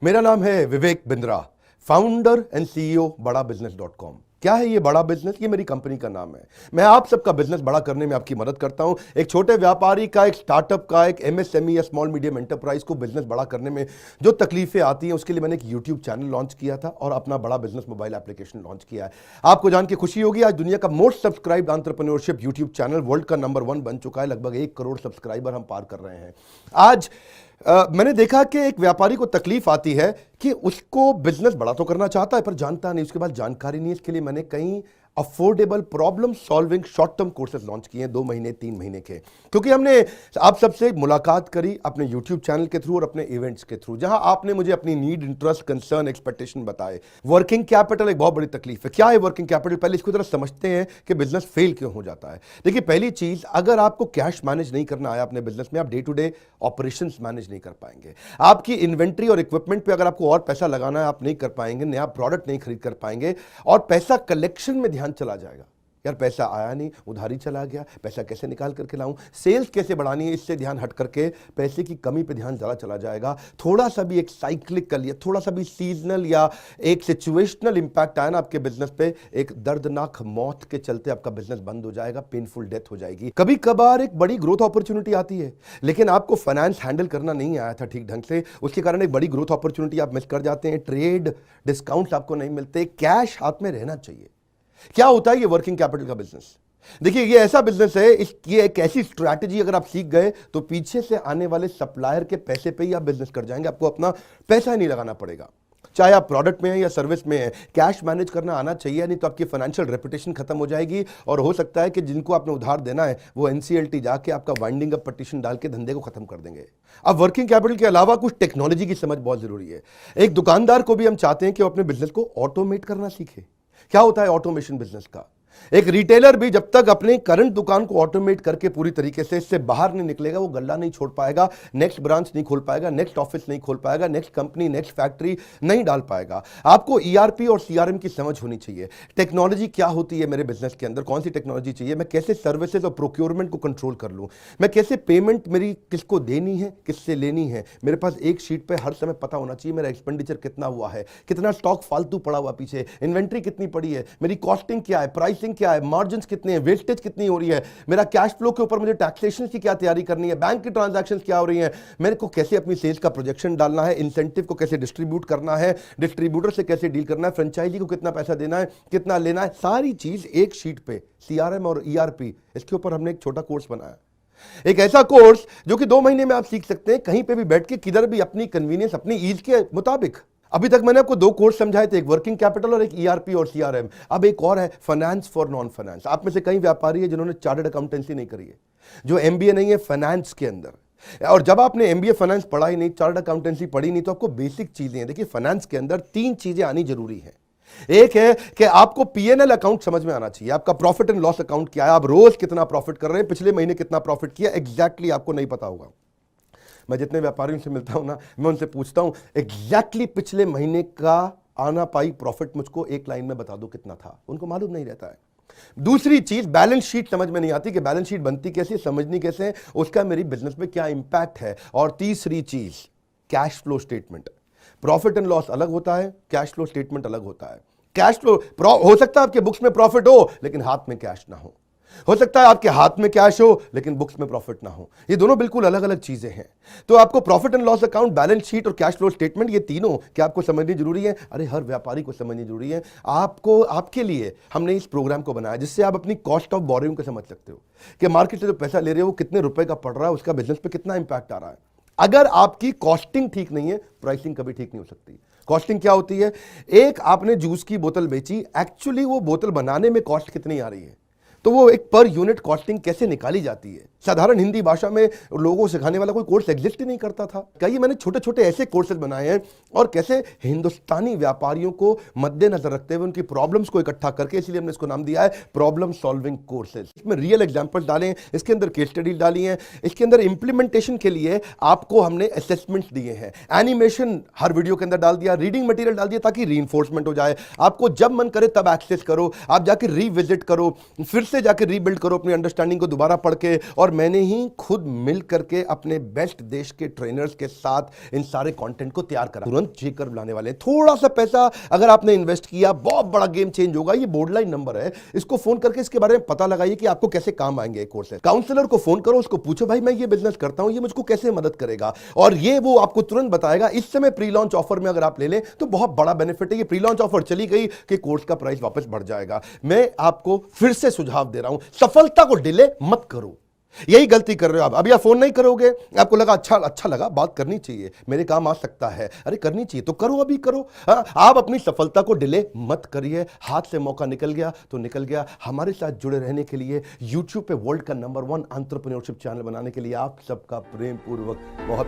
मेरा नाम है Vivek Bindra, founder and CEO बड़ा बिजनेस .com। क्या है ये बड़ा बिजनेस? ये मेरी कंपनी का नाम है। मैं आप सबका बिजनेस बड़ा करने में आपकी मदद करता हूं। एक छोटे व्यापारी का, एक स्टार्टअप का, एक एमएसएमई या स्मॉल मीडियम एंटरप्राइज को बिजनेस बड़ा करने में जो तकलीफें आती हैं, उसके लिए मैंने एक यूट्यूब चैनल लॉन्च किया था और अपना बड़ा बिजनेस मोबाइल एप्लीकेशन लॉन्च किया है। आपको जान के खुशी होगी, आज दुनिया का most subscribed entrepreneurship YouTube channel world का नंबर 1 बन चुका है। लगभग 1 करोड़ सब्सक्राइबर हम पार कर रहे हैं आज। मैंने देखा कि एक व्यापारी को तकलीफ आती है कि उसको बिजनेस बड़ा तो करना चाहता है पर जानता नहीं, उसके बाद जानकारी नहीं है। इसके लिए मैंने कई affordable problem solving short term courses launch किए हैं 2 महीने 3 महीने के, क्योंकि हमने आप सबसे मुलाकात करी अपने यूट्यूब चैनल के थ्रू और अपने इवेंट्स के थ्रू, जहां आपने मुझे अपनी नीड, इंटरेस्ट, कंसर्न, एक्सपेक्टेशन बताए। वर्किंग कैपिटल एक बहुत बड़ी तकलीफ है। क्या है वर्किंग कैपिटल? पहले इसको जरा समझते हैं कि बिजनेस फेल क्यों हो जाता है। देखिए, पहली चीज, अगर आपको कैश मैनेज नहीं करना आया अपने बिजनेस में, आप day to day operations manage नहीं कर पाएंगे। आपकी इन्वेंट्री और इक्विपमेंट पे अगर आपको और पैसा लगाना है, आप नहीं कर पाएंगे। नया प्रोडक्ट नहीं खरीद कर पाएंगे और पैसा कलेक्शन में ध्यान चला जाएगा। यार पैसा आया नहीं, उधारी चला गया, पैसा कैसे निकाल करके लाऊं, सेल्स कैसे बढ़ानी है, इससे ध्यान हट करके पैसे की कमी पे ध्यान ज़्यादा चला जाएगा। थोड़ा सा भी एक साइक्लिकल या थोड़ा सा भी सीजनल या एक सिचुएशनल इंपैक्ट आया ना आपके बिजनेस पे, एक दर्दनाक मौत के चलते आपका बिजनेस बंद हो जाएगा, पेनफुल डेथ हो जाएगी। कभी कभार एक बड़ी ग्रोथ अपॉर्चुनिटी आती है, लेकिन आपको फाइनेंस हैंडल करना नहीं आया था ठीक ढंग से, उसके कारण एक बड़ी ग्रोथ अपॉर्चुनिटी आप मिस कर जाते हैं। ट्रेड डिस्काउंट्स आपको नहीं मिलते, कैश हाथ में रहना चाहिए। क्या होता है ये वर्किंग कैपिटल का बिजनेस? देखिए, ये ऐसा बिजनेस है, ये एक ऐसी स्ट्रैटेजी अगर आप सीख गए तो पीछे से आने वाले सप्लायर के पैसे पे ही आप बिजनेस कर जाएंगे। आपको अपना पैसा ही नहीं लगाना पड़ेगा, चाहे आप प्रोडक्ट में है या सर्विस में है। कैश मैनेज करना आना चाहिए, नहीं तो आपकी फाइनेंशियल रेपुटेशन खत्म हो जाएगी और हो सकता है कि जिनको आपने उधार देना है वो एनसीएलटी जाके आपका वाइंडिंग अप पटिशन डाल के धंधे को खत्म कर देंगे। अब वर्किंग कैपिटल के अलावा कुछ टेक्नोलॉजी की समझ बहुत जरूरी है। एक दुकानदार को भी हम चाहते हैं कि वो अपने बिजनेस को ऑटोमेट करना सीखे। क्या होता है ऑटोमेशन बिजनेस का? एक रिटेलर भी जब तक अपने करंट दुकान को ऑटोमेट करके पूरी तरीके से इससे बाहर नहीं निकलेगा, वो गल्ला नहीं छोड़ पाएगा, नेक्स्ट ब्रांच नहीं खोल पाएगा, नेक्स्ट ऑफिस नहीं खोल पाएगा, नेक्स्ट कंपनी, नेक्स्ट फैक्ट्री नहीं डाल पाएगा। आपको ईआरपी और सीआरएम की समझ होनी चाहिए। टेक्नोलॉजी क्या होती है मेरे बिजनेस के अंदर, कौन सी टेक्नोलॉजी चाहिए, मैं कैसे सर्विसेज और प्रोक्योरमेंट को कंट्रोल कर लूं, मैं कैसे पेमेंट मेरी किसको देनी है, किससे लेनी है। मेरे पास एक शीट पे हर समय पता होना चाहिए मेरा एक्सपेंडिचर कितना हुआ है, कितना स्टॉक फालतू पड़ा हुआ पीछे, इन्वेंट्री कितनी पड़ी है, मेरी कॉस्टिंग क्या है, प्राइसिंग क्या है, मार्जिन कितने हैं, वेस्टेज कितनी हो रही है, मेरा कैश फ्लो के ऊपर मुझे टैक्सेशन की क्या तैयारी करनी है, बैंक की ट्रांजैक्शंस क्या हो रही हैं, मेरे को कैसे अपनी सेल्स का प्रोजेक्शन डालना है, इंसेंटिव को कैसे डिस्ट्रीब्यूट करना है, डिस्ट्रीब्यूटर से कैसे डील करना है, फ्रेंचाइजी को कितना पैसा देना है, कितना लेना है, सारी चीज एक शीट पे, सीआरएम और ईआरपी। इसके ऊपर हमने एक छोटा कोर्स बनाया, एक ऐसा कोर्स जो कि 2 महीने में आप सीख सकते हैं, कहीं पे भी बैठ के, किधर भी, अपनी कन्वीनियंस, अपनी ईज के मुताबिक। अभी तक मैंने आपको 2 कोर्स समझाए थे, एक वर्किंग कैपिटल और एक ईआरपी और सीआरएम। अब एक और है, फाइनेंस फॉर नॉन फाइनेंस। आप में से कई व्यापारी है जिन्होंने चार्टर्ड अकाउंटेंसी नहीं करी है, जो एमबीए नहीं है फाइनेंस के अंदर। और जब आपने एमबीए फाइनेंस पढ़ा ही नहीं, चार्टर्ड अकाउंटेंसी पढ़ी नहीं, तो आपको बेसिक चीजें हैं। देखिए, फाइनेंस के अंदर 3 चीजें आनी जरूरी है। एक है कि आपको पीएनएल अकाउंट समझ में आना चाहिए, आपका प्रॉफिट एंड लॉस अकाउंट क्या है, आप रोज कितना प्रॉफिट कर रहे हैं, पिछले महीने कितना प्रॉफिट किया, एग्जैक्टली आपको नहीं पता होगा। मैं जितने व्यापारियों से मिलता हूं ना, मैं उनसे पूछता हूं एग्जैक्टली पिछले महीने का आना पाई प्रॉफिट मुझको एक लाइन में बता दो कितना था, उनको मालूम नहीं रहता है। दूसरी चीज, बैलेंस शीट समझ में नहीं आती कि बैलेंस शीट बनती कैसे, समझनी कैसे है, उसका मेरी बिजनेस में क्या इंपैक्ट है। और तीसरी चीज, cash flow statement. Profit and loss अलग होता है, कैश फ्लो स्टेटमेंट अलग होता है। कैश फ्लो हो सकता है आपके बुक्स में प्रॉफिट हो लेकिन हाथ में कैश ना हो सकता है आपके हाथ में कैश हो लेकिन बुक्स में प्रॉफिट ना हो। ये दोनों बिल्कुल अलग अलग चीजें हैं। तो आपको profit and loss account, balance sheet और कैश फ्लो स्टेटमेंट, ये तीनों क्या आपको समझनी जरूरी है? अरे हर व्यापारी को समझनी जरूरी है। आपको, आपके लिए हमने इस प्रोग्राम को बनाया जिससे आप अपनी कॉस्ट ऑफ बोरोइंग को समझ सकते हो कि मार्केट से जो पैसा ले रहे हो वो कितने रुपए का पड़ रहा है, उसका बिजनेस पे कितना इंपैक्ट आ रहा है। अगर आपकी कॉस्टिंग ठीक नहीं है, प्राइसिंग कभी ठीक नहीं हो सकती। कॉस्टिंग क्या होती है? एक आपने जूस की बोतल बेची, एक्चुअली वो बोतल बनाने में कॉस्ट कितनी आ रही है, तो वो एक पर यूनिट कॉस्टिंग कैसे निकाली जाती है। साधारण हिंदी भाषा में लोगों को सिखाने वाला कोई कोर्स एग्जिस्ट ही नहीं करता था। कई मैंने छोटे छोटे ऐसे कोर्सेज बनाए हैं और कैसे हिंदुस्तानी व्यापारियों को मद्देनजर रखते हुए उनकी प्रॉब्लम्स को इकट्ठा करके, इसलिए हमने इसको नाम दिया है प्रॉब्लम सॉल्विंग कोर्सेज। इसमें रियल एग्जांपल्स डाले हैं, इसके अंदर केस स्टडीज डाली हैं, इसके अंदर इंप्लीमेंटेशन के लिए आपको हमने असेसमेंट्स दिए हैं, एनिमेशन हर वीडियो के अंदर डाल दिया, रीडिंग मटेरियल डाल दिया ताकि रीइंफोर्समेंट हो जाए। आपको जब मन करे तब एक्सेस करो, आप जाकर रीविजिट करो, फिर से से जाकर रीबिल्ड करो अपनी अंडरस्टैंडिंग को दोबारा पढ़ के। और मैंने ही खुद मिल करके अपने बेस्ट देश के ट्रेनर्स के साथ इन सारे कंटेंट को तैयार करा। तुरंत जेकर लाने वाले हैं। थोड़ा सा पैसा अगर आपने इन्वेस्ट किया, बहुत बड़ा गेम चेंज होगा। ये बोर्डलाइन नंबर है, इसको फोन करके इसके बारे में पता लगाइए कि आपको कैसे काम आएंगे कोर्स है। काउंसलर को फोन करो, उसको पूछो भाई मैं ये बिजनेस करता हूं, ये मुझको कैसे मदद करेगा, और ये वो आपको तुरंत बताएगा। इस समय प्री लॉन्च ऑफर में अगर आप ले लें तो बहुत बड़ा बेनिफिट है। ये प्री लॉन्च ऑफर चली गई कि कोर्स का प्राइस वापस बढ़ जाएगा। मैं आपको फिर से सुझाव दे रहा हूं, सफलता को डिले मत करो। यही गलती कर रहे हो आप। अभी आप फोन नहीं करोगे, आपको लगा अच्छा लगा, बात करनी चाहिए, मेरे काम आ सकता है, अरे करनी चाहिए तो करो, अभी करो। आप अपनी सफलता को डिले मत करिए। हाथ से मौका निकल गया तो निकल गया। हमारे साथ जुड़े रहने के लिए, यूट्यूब पे वर्ल्ड का नंबर 1 एंटरप्रेन्योरशिप चैनल बनाने के लिए आप सबका प्रेम पूर्वक बहुत